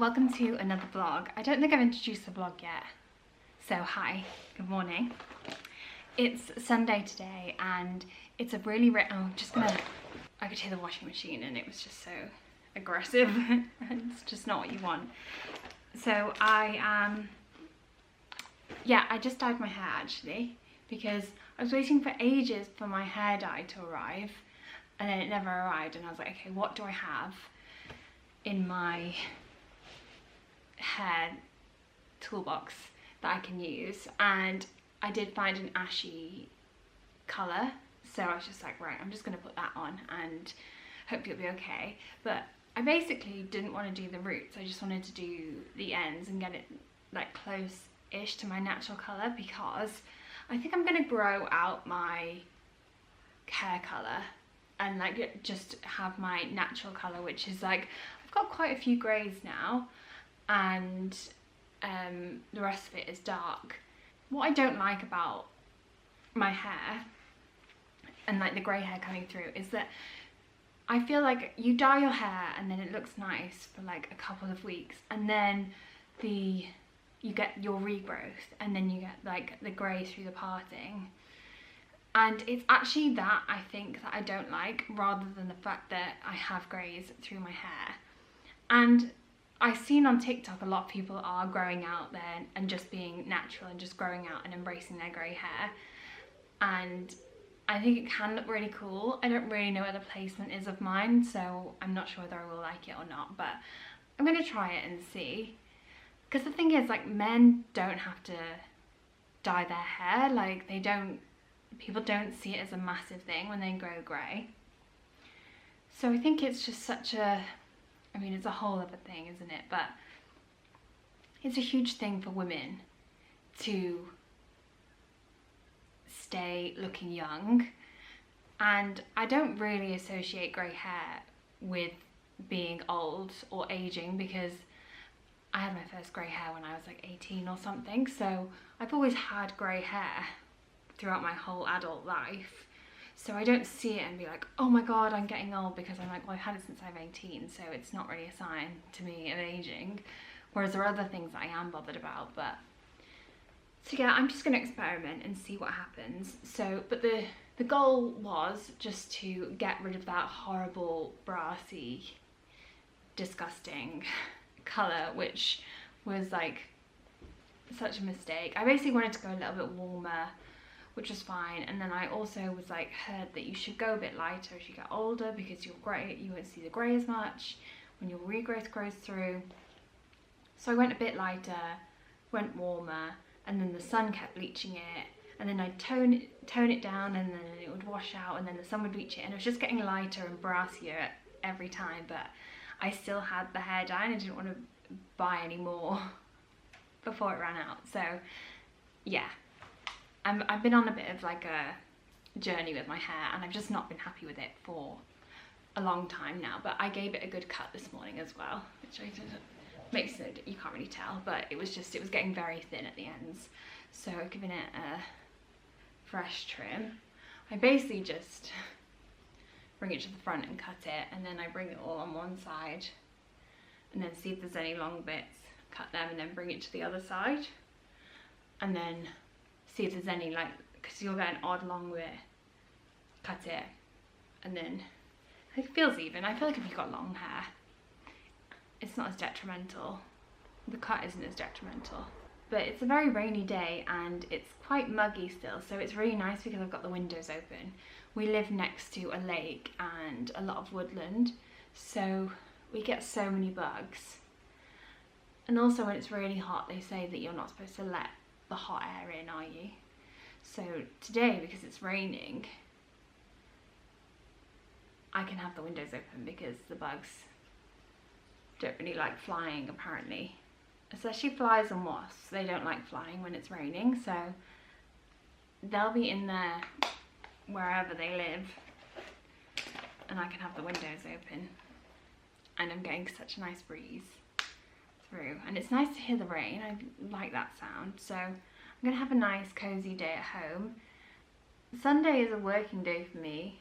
Welcome to another vlog. I don't think I've introduced the vlog yet. So hi, good morning. It's Sunday today and it's a really I could hear the washing machine and it was just so aggressive. It's just not what you want. So I just dyed my hair actually because I was waiting for ages for my hair dye to arrive and then it never arrived, and I was like, okay, what do I have in my hair toolbox that I can use? And I did find an ashy colour, so I was just like, right, I'm just going to put that on and hope it'll be okay. But I basically didn't want to do the roots, I just wanted to do the ends and get it like close-ish to my natural colour, because I think I'm going to grow out my hair colour and like just have my natural colour, which is like, I've got quite a few greys now and the rest of it is dark. What I don't like about my hair and like the grey hair coming through is that I feel like you dye your hair and then it looks nice for like a couple of weeks, and then you get your regrowth and then you get like the grey through the parting. And it's actually that I think that I don't like, rather than the fact that I have greys through my hair. And I've seen on TikTok a lot of people are growing out there and just being natural and just growing out and embracing their grey hair. And I think it can look really cool. I don't really know where the placement is of mine, so I'm not sure whether I will like it or not, but I'm going to try it and see. Because the thing is, like, men don't have to dye their hair, like people don't see it as a massive thing when they grow grey. So I think it's just such a, I mean, it's a whole other thing, isn't it? But it's a huge thing for women to stay looking young. And I don't really associate grey hair with being old or aging, because I had my first grey hair when I was like 18 or something. So I've always had grey hair throughout my whole adult life. So I don't see it and be like, oh my god, I'm getting old, because I'm like, well, I've had it since I'm 18, so it's not really a sign to me of aging. Whereas there are other things that I am bothered about. But so yeah, I'm just going to experiment and see what happens. So, but the goal was just to get rid of that horrible brassy, disgusting colour, which was like such a mistake. I basically wanted to go a little bit warmer, which was fine. And then I also was like, heard that you should go a bit lighter as you get older, because you won't see the grey as much when your regrowth grows through. So I went a bit lighter, went warmer, and then the sun kept bleaching it, and then I'd tone it down, and then it would wash out, and then the sun would bleach it, and it was just getting lighter and brassier every time. But I still had the hair dye and I didn't want to buy any more before it ran out. So yeah, I've been on a bit of like a journey with my hair, and I've just not been happy with it for a long time now. But I gave it a good cut this morning as well, which I didn't, makes it, you can't really tell, but it was getting very thin at the ends. So I've given it a fresh trim. I basically just bring it to the front and cut it, and then I bring it all on one side and then see if there's any long bits, cut them, and then bring it to the other side, and then see if there's any, like, because you'll get an odd long bit, cut it, and then it feels even. I feel like if you've got long hair, it's not as detrimental. The cut isn't as detrimental. But it's a very rainy day and it's quite muggy still, so it's really nice because I've got the windows open. We live next to a lake and a lot of woodland, so we get so many bugs. And also when it's really hot, they say that you're not supposed to let the hot air in, are you? So today, because it's raining, I can have the windows open because the bugs don't really like flying apparently. Especially flies and wasps, they don't like flying when it's raining, so they'll be in there wherever they live, and I can have the windows open, and I'm getting such a nice breeze through, and it's nice to hear the rain. I like that sound. So I'm gonna have a nice cozy day at home. Sunday is a working day for me,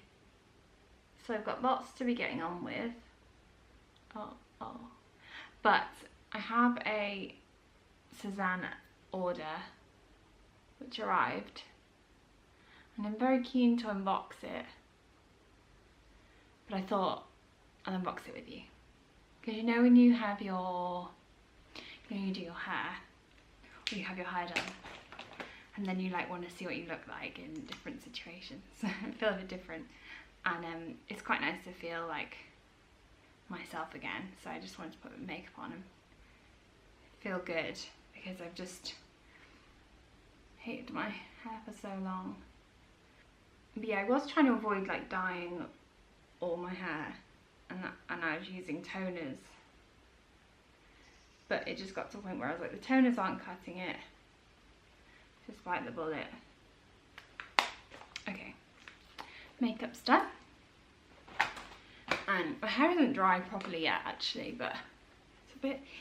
so I've got lots to be getting on with. But I have a Sezane order which arrived, and I'm very keen to unbox it, but I thought I'll unbox it with you, because you know when you have your, you know, you do your hair, or you have your hair done, and then you like want to see what you look like in different situations. I feel a bit different, and it's quite nice to feel like myself again, so I just wanted to put makeup on and feel good, because I've just hated my hair for so long. But yeah, I was trying to avoid like dyeing all my hair, and I was using toners, but it just got to the point where I was like, the toners aren't cutting it, just bite the bullet. Okay, makeup stuff. And my hair isn't dry properly yet actually, but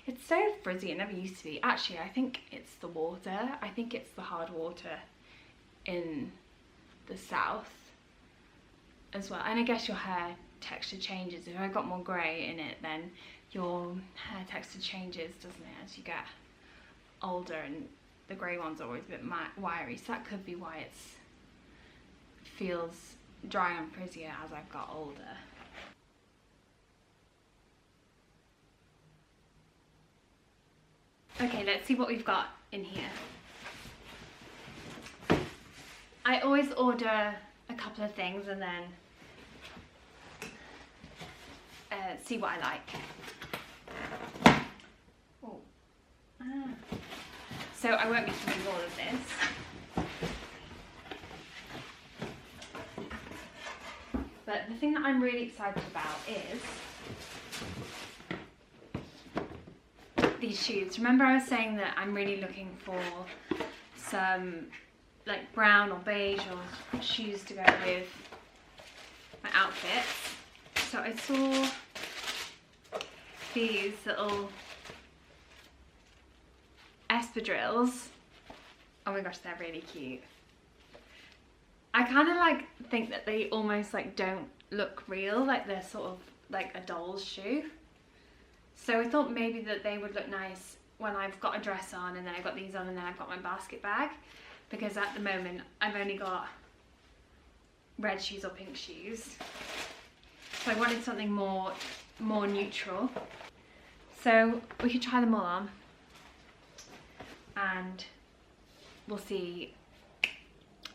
it's so frizzy, it never used to be. Actually, I think it's the water. I think it's the hard water in the south as well. And I guess your hair texture changes. If I got more grey in it, then your hair texture changes, doesn't it, as you get older, and the grey ones are always a bit wiry, so that could be why it feels dry and frizzier as I've got older. Okay, let's see what we've got in here. I always order a couple of things and then see what I like. Oh. So I won't be doing all of this. But the thing that I'm really excited about is these shoes. Remember I was saying that I'm really looking for some like brown or beige or shoes to go with my outfits. So I saw these little espadrilles. Oh my gosh, they're really cute. I kind of like think that they almost like don't look real, like they're sort of like a doll's shoe. So I thought maybe that they would look nice when I've got a dress on and then I've got these on and then I've got my basket bag, because at the moment I've only got red shoes or pink shoes. So I wanted something more neutral. So we could try them all on and we'll see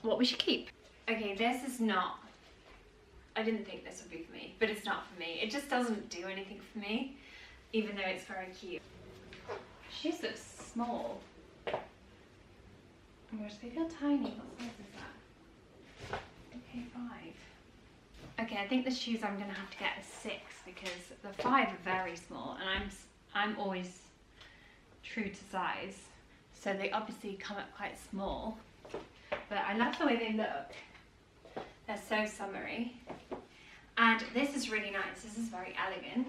what we should keep. Okay, this is not, I didn't think this would be for me, but it's not for me. It just doesn't do anything for me, even though it's very cute. Shoes look small. Oh my gosh, they feel tiny. What size is that? Okay, 5. Okay, I think the shoes I'm gonna have to get is 6, because the 5 are very small, and I'm always true to size, so they obviously come up quite small. But I love the way they look. They're so summery, and this is really nice. This is very elegant.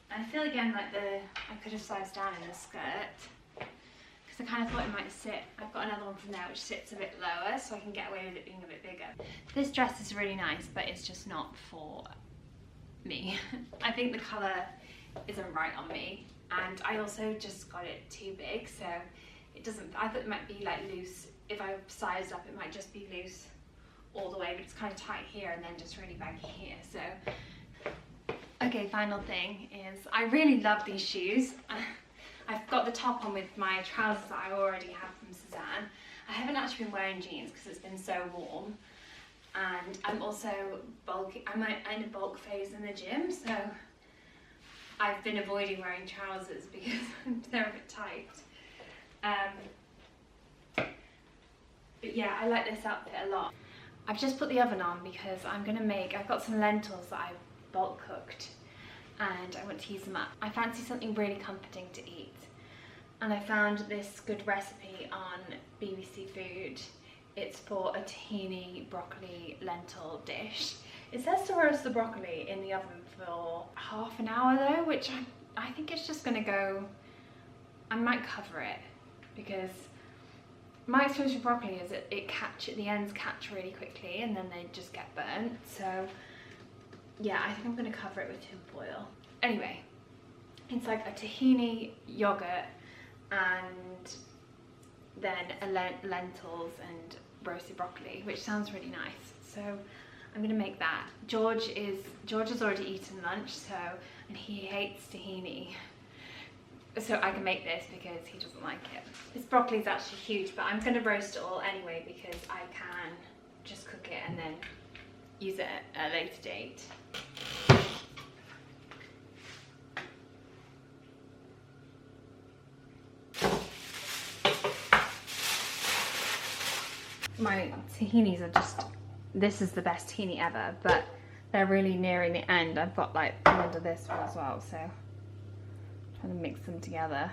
I feel again like I could have sized down in the skirt, because I kind of thought it might sit. I've got another one from there which sits a bit lower, so I can get away with it being a bit bigger. This dress is really nice, but it's just not for me. I think the colour isn't right on me, and I also just got it too big, so it doesn't. I thought it might be like loose. If I sized up, it might just be loose all the way, but it's kind of tight here and then just really baggy here. So. Okay, final thing is I really love these shoes. I've got the top on with my trousers that I already have from Sezane. I haven't actually been wearing jeans because it's been so warm, and I'm also bulky. I'm in a bulk phase in the gym, so I've been avoiding wearing trousers because they're a bit tight. But yeah, I like this outfit a lot. I've just put the oven on because I've got some lentils that I've bulk cooked and I want to use them up. I fancy something really comforting to eat, and I found this good recipe on BBC Food. It's for a tahini broccoli lentil dish. It says to roast the broccoli in the oven for half an hour though, which I think it's just gonna go, I might cover it, because my experience with broccoli is the ends catch really quickly and then they just get burnt. So yeah, I think I'm gonna cover it with tin foil. Anyway, It's like a tahini yogurt and then lentils and roasted broccoli, which sounds really nice. So I'm gonna make that. George has already eaten lunch, so, and he hates tahini. So I can make this because he doesn't like it. This broccoli is actually huge, but I'm gonna roast it all anyway because I can just cook it and then use it at a later date. My tahinis are just, this is the best tahini ever, but they're really nearing the end. I've got like the end of this one as well, so I'm trying to mix them together.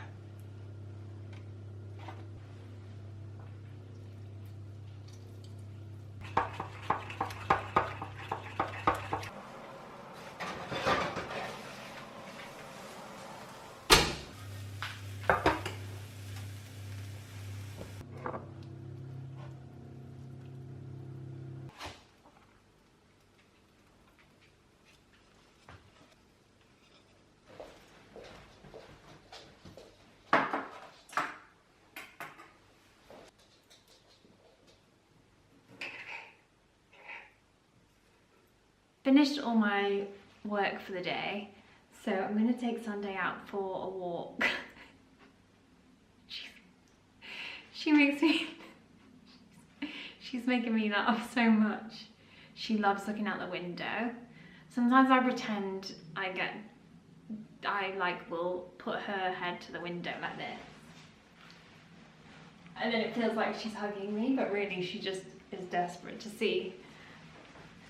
Finished all my work for the day, so I'm going to take Sunday out for a walk. She makes me, she's making me laugh so much. She loves looking out the window. Sometimes I pretend I like will put her head to the window like this. And then it feels like she's hugging me, but really she just is desperate to see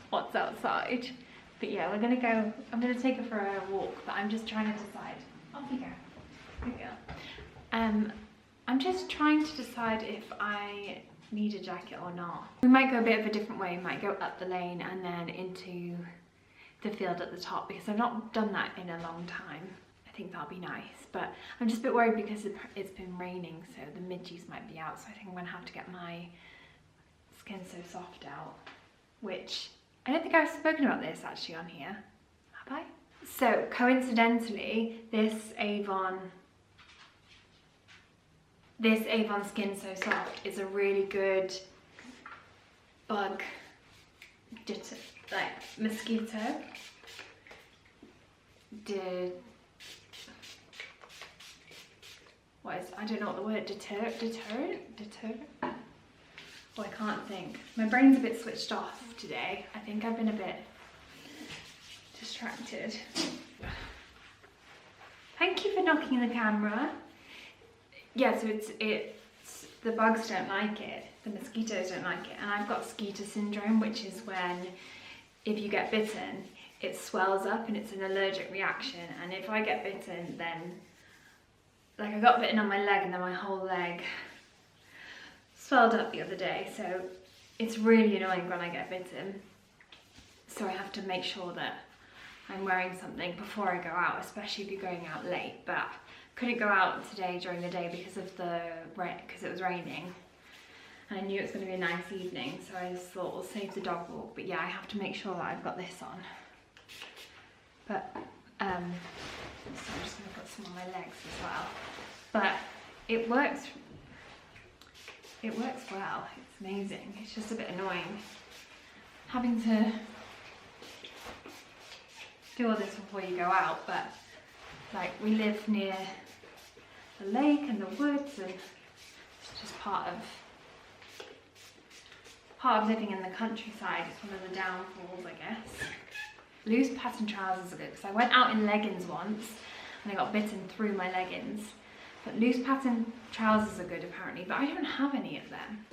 what's outside. But yeah, we're gonna go, I'm gonna take her for a walk, but I'm just trying to decide. Off you go. Here we go. I'm just trying to decide if I need a jacket or not. We might go a bit of a different way. We might go up the lane and then into the field at the top, because I've not done that in a long time. I think that'll be nice, but I'm just a bit worried because it's been raining, so the midges might be out, so I think I'm gonna have to get my Skin So Soft out, which I don't think I've spoken about this actually on here, have I? So coincidentally, this Avon Skin So Soft is a really good bug mosquito I don't know what the word, deterrent? Oh, I can't think. My brain's a bit switched off today. I think I've been a bit distracted. Thank you for knocking the camera. Yeah, so it's the bugs don't like it, the mosquitoes don't like it, and I've got skeeter syndrome, which is when if you get bitten, it swells up and it's an allergic reaction, and if I get bitten, then like I got bitten on my leg and then my whole leg swelled up the other day, so it's really annoying when I get bitten. So I have to make sure that I'm wearing something before I go out, especially if you're going out late. But couldn't go out today during the day because of because it was raining, and I knew it was going to be a nice evening, so I just thought we'll save the dog walk. But yeah, I have to make sure that I've got this on. But so I'm just going to put some on my legs as well. But it works. It works well. It's amazing. It's just a bit annoying having to do all this before you go out, but like we live near the lake and the woods, and it's just part of living in the countryside. It's one of the downfalls, I guess. Loose pattern trousers are good, because I went out in leggings once and I got bitten through my leggings. But loose pattern trousers are good apparently, but I don't have any of them.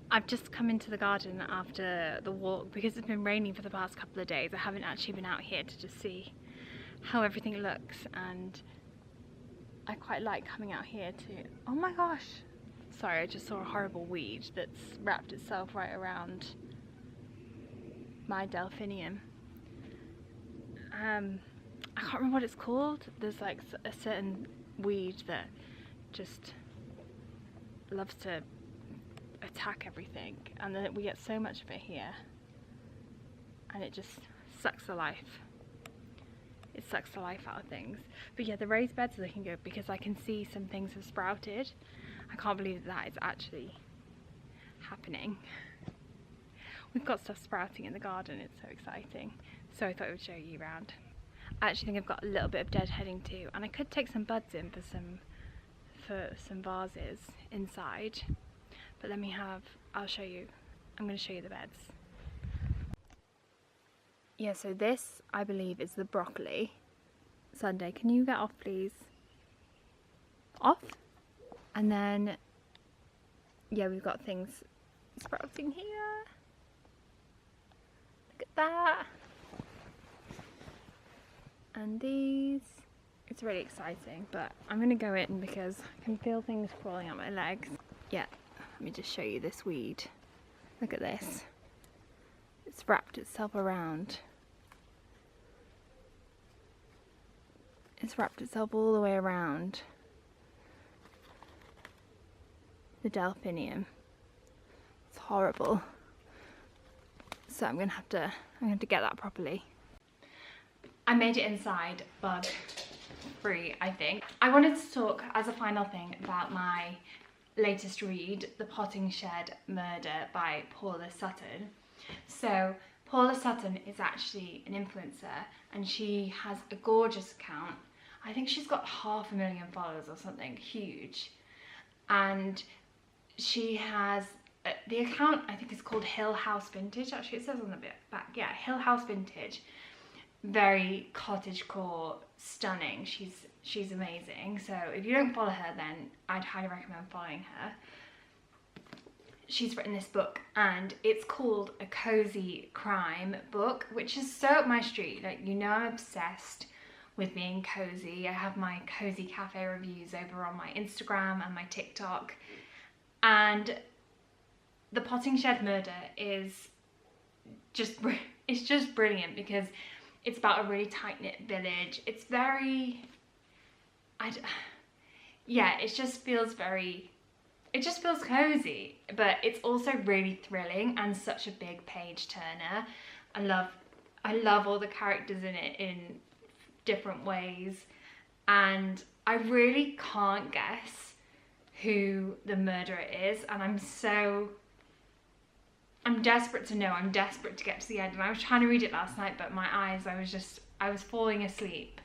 I've just come into the garden after the walk because it's been raining for the past couple of days. I haven't actually been out here to just see how everything looks, and I quite like coming out here to, oh my gosh, sorry, I just saw a horrible weed that's wrapped itself right around my delphinium. I can't remember what it's called. There's like a certain weed that just loves to attack everything, and then we get so much of it here, and it just sucks the life. It sucks the life out of things. But yeah, the raised beds are looking good because I can see some things have sprouted. I can't believe that is actually happening. We've got stuff sprouting in the garden, it's so exciting. So I thought I would show you around. I actually think I've got a little bit of deadheading too, and I could take some buds in for some vases inside. But I'll show you. I'm going to show you the beds. Yeah, so this, I believe, is the broccoli. Sunday, can you get off, please? Off? And then, yeah, we've got things sprouting here. Look at that. And these. It's really exciting, but I'm going to go in because I can feel things crawling up my legs. Yeah, let me just show you this weed. Look at this. It's wrapped itself around. It's wrapped itself all the way around the delphinium. It's horrible. So I'm gonna have to get that properly. I made it inside, bug free, I think. I wanted to talk as a final thing about my latest read, The Potting Shed Murder by Paula Sutton. So Paula Sutton is actually an influencer, and she has a gorgeous account. I think she's got 500,000 followers or something huge, and she has the account, I think it's called Hill House Vintage. Actually, it says on the back, yeah, Hill House Vintage. Very cottagecore, stunning. She's amazing. So if you don't follow her, then I'd highly recommend following her. She's written this book, and it's called a cozy crime book, which is so up my street. Like, you know, I'm obsessed with being cozy. I have my cozy cafe reviews over on my Instagram and my TikTok, and The Potting Shed Murder is just brilliant because it's about a really tight-knit village. It's very, yeah, it just feels cozy, but it's also really thrilling and such a big page turner. I love all the characters in it in different ways, and I really can't guess who the murderer is, and I'm desperate to know. I'm desperate to get to the end, and I was trying to read it last night, but my eyes, I was falling asleep.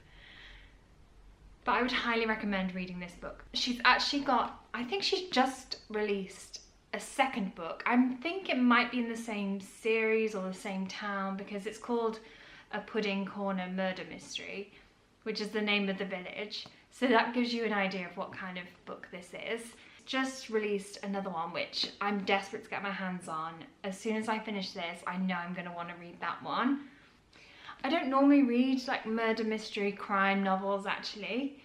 But I would highly recommend reading this book. She's actually got, I think she's just released a second book. I think it might be in the same series or the same town, because it's called A Pudding Corner Murder Mystery, which is the name of the village. So that gives you an idea of what kind of book this is. Just released another one, which I'm desperate to get my hands on. As soon as I finish this, I know I'm going to want to read that one. I don't normally read like murder mystery crime novels actually,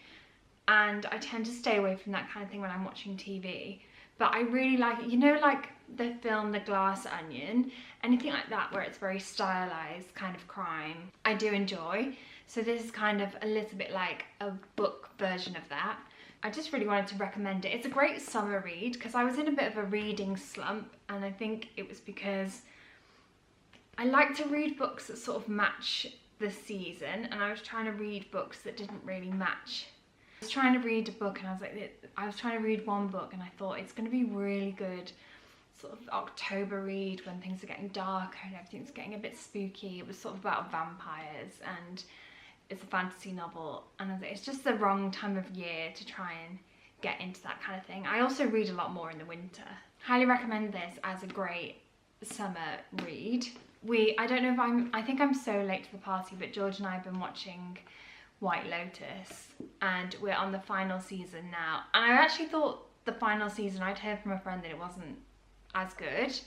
and I tend to stay away from that kind of thing when I'm watching TV, but I really like it. You know, like the film The Glass Onion, anything like that where it's very stylized kind of crime, I do enjoy. So this is kind of a little bit like a book version of that. I just really wanted to recommend it. It's a great summer read because I was in a bit of a reading slump, and I think it was because I like to read books that sort of match the season, and I was trying to read books that didn't really match. I was trying to read a book, and I was trying to read one book, and I thought it's going to be really good sort of October read when things are getting darker and everything's getting a bit spooky. It was sort of about vampires, and it's a fantasy novel, and I was like, it's just the wrong time of year to try and get into that kind of thing. I also read a lot more in the winter. Highly recommend this as a great summer read. I don't know if I think I'm so late to the party, but George and I have been watching White Lotus, and we're on the final season now. And I actually thought the final season, I'd heard from a friend that it wasn't as good.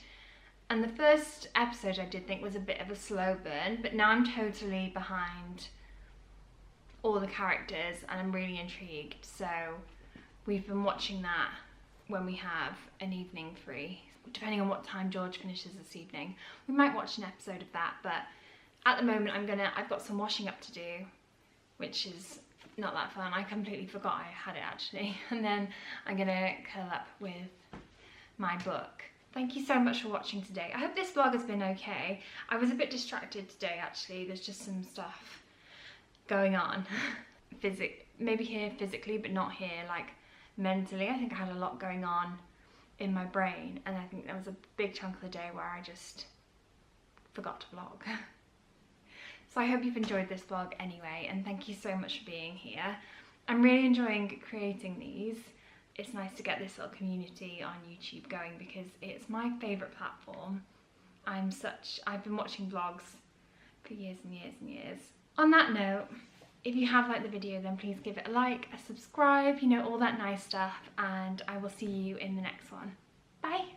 And the first episode I did think was a bit of a slow burn, but now I'm totally behind all the characters, and I'm really intrigued. So we've been watching that when we have an evening free, depending on what time George finishes this evening. We might watch an episode of that, but at the moment I've got some washing up to do, which is not that fun. I completely forgot I had it actually. And then I'm gonna curl up with my book. Thank you so much for watching today. I hope this vlog has been okay. I was a bit distracted today actually. There's just some stuff going on. Maybe here physically, but not here like mentally. I think I had a lot going on in my brain, and I think there was a big chunk of the day where I just forgot to vlog. So I hope you've enjoyed this vlog anyway, and thank you so much for being here. I'm really enjoying creating these. It's nice to get this little community on YouTube going because it's my favourite platform. I've been watching vlogs for years and years and years. On that note, if you have liked the video, then please give it a like, a subscribe, you know, all that nice stuff, and I will see you in the next one. Bye!